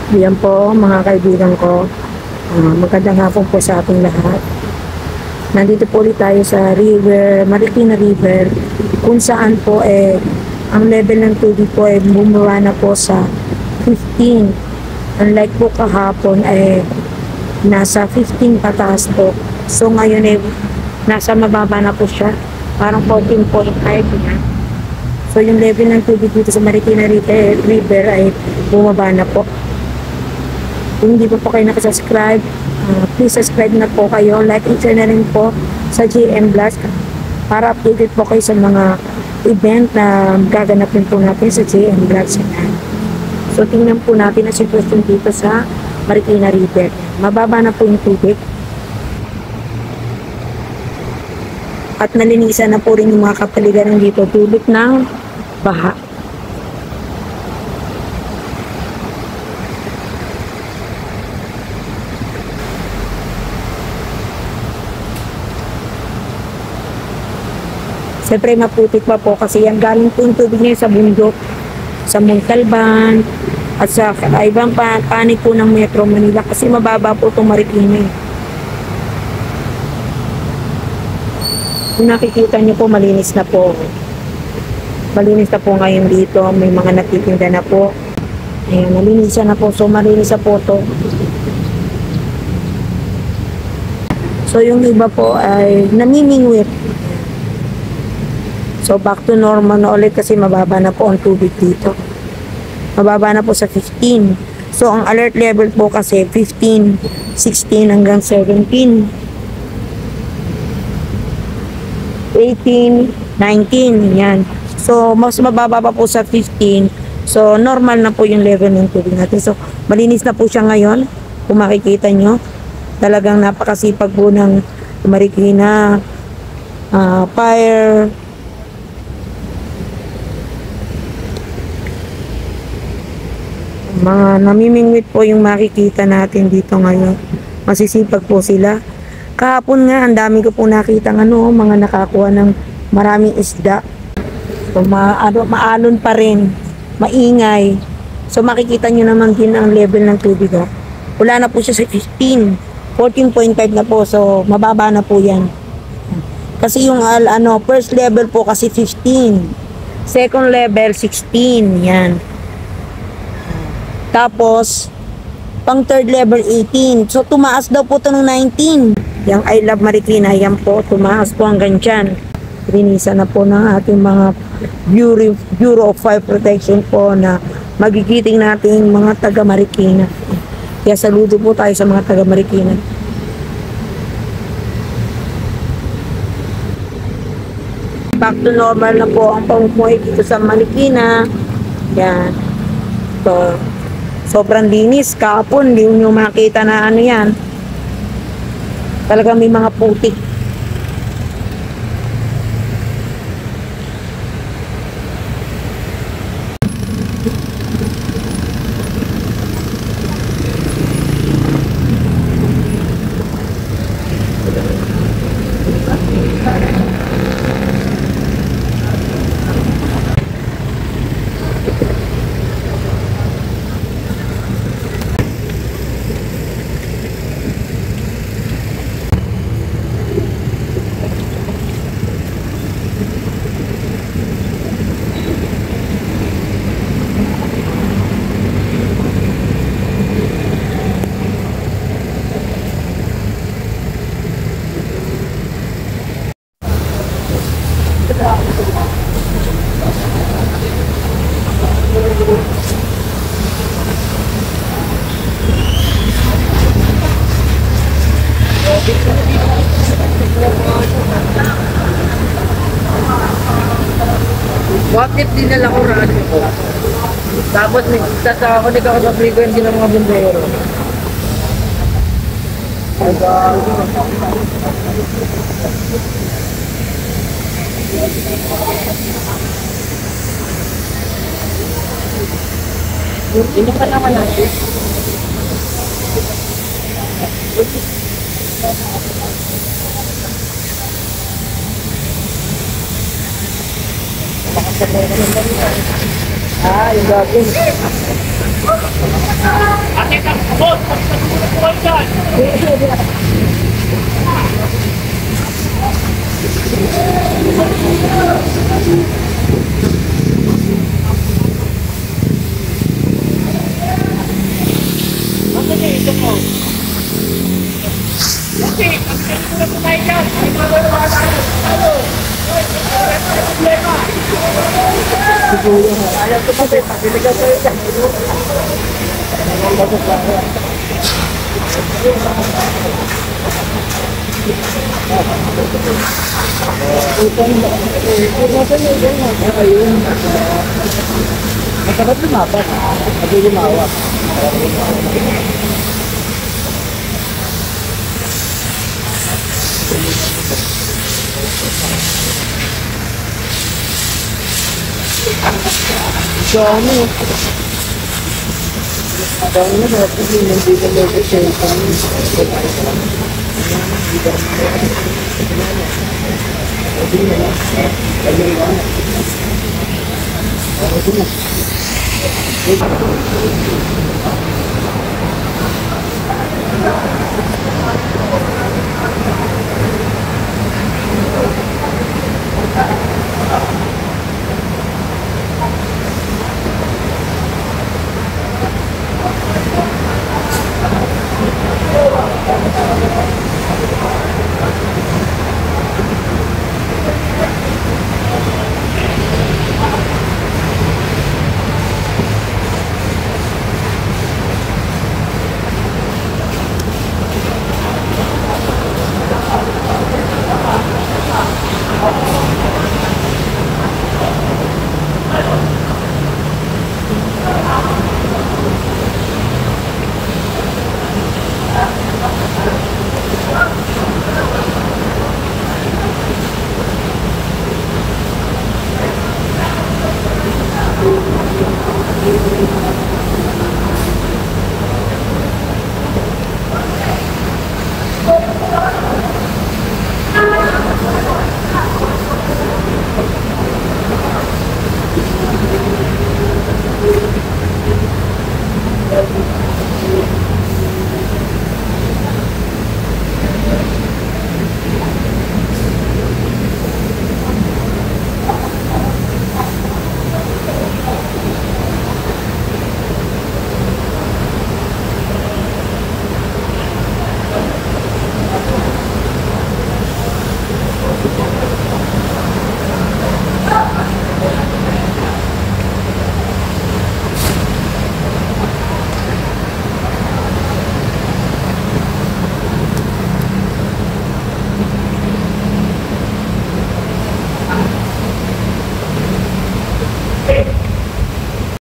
Ayan po mga kaibigan ko. Magandang hapon po sa ating lahat. Nandito po ulit tayo sa river, Marikina River, kung saan po ang level ng tubig po bumaba na po sa 15. Unlike po kahapon nasa 15 pataas po. So ngayon nasa mababa na po siya. Parang 14.5 na. So yung level ng tubig dito sa Marikina River ay bumaba na po. Kung hindi po kayo nakasubscribe, please subscribe na po kayo. Like and share na rin po sa JM Vlogs para updated po kayo sa mga event na gaganapin po natin sa JM Vlogs. So tingnan po natin ang sitwasyon dito sa Marikina River. Mababa na po yung tubig. At nalinisan na po rin yung mga kapaligiran dito dulot ng baha. Siyempre maputik pa po kasi yan galing po yung tubig niya sa bundok, sa Montalban, at sa ibang panig po ng Metro Manila kasi mababa po itong Marikina. Kung nakikita niyo po, malinis na po. Malinis na po ngayon dito. May mga natitinda na po. Ayan, malinis na po. So, malinis na po ito. So, yung iba po ay namimingwit. So, back to normal na ulit kasi mababa na po ang tubig dito. Mababa na po sa 15. So, ang alert level po kasi 15, 16 hanggang 17. 18, 19, yan. So, mas mababa pa po sa 15. So, normal na po yung level ng tubig natin. So, malinis na po siya ngayon. Kung makikita nyo, talagang napakasipag po ng Marikina Fire. Mga namimingwit po yung makikita natin dito ngayon. Masisipag po sila. Kahapon nga, ang dami ko po nakita mga nakakuha ng maraming isda. So, maalon pa rin. Maingay. So, makikita nyo naman din ang level ng tubig. Wala na po siya sa 15. 14.5 na po. So, mababa na po yan. Kasi yung first level po kasi 15. Second level, 16. Yan. Tapos, pang third level, 18. So, tumaas daw po ito ng 19. Yung I Love Marikina, yan po, tumaas po hanggang dyan. Rinisa na po ng ating mga Bureau of Fire Protection po na magigiting natin mga taga Marikina. Kaya saludo po tayo sa mga taga Marikina. Back to normal na po ang pamumuhay dito sa Marikina. Yan. So, sobrang linis. Kahapon, hindi nyo makita na yan. Talagang may mga putik. Bakit dinala ko radyo ko? Tapos nagtasa ako, nagkakapag-frequent din ng mga bumbero. Hindi pa naman natin. Ah, yung gagawin. Ate, boss, pagkatulog ko kayo dyan. Ano niya ito mo? Ate, pagkatulog ko kayo dyan. Ay, mga ano? Problema. Ayaw ko kasi, pagkiligaw kayo dyan. Masarap lumapat. Pati lumawa. Dami. Dami na natin yung hindi na mag-cellphone.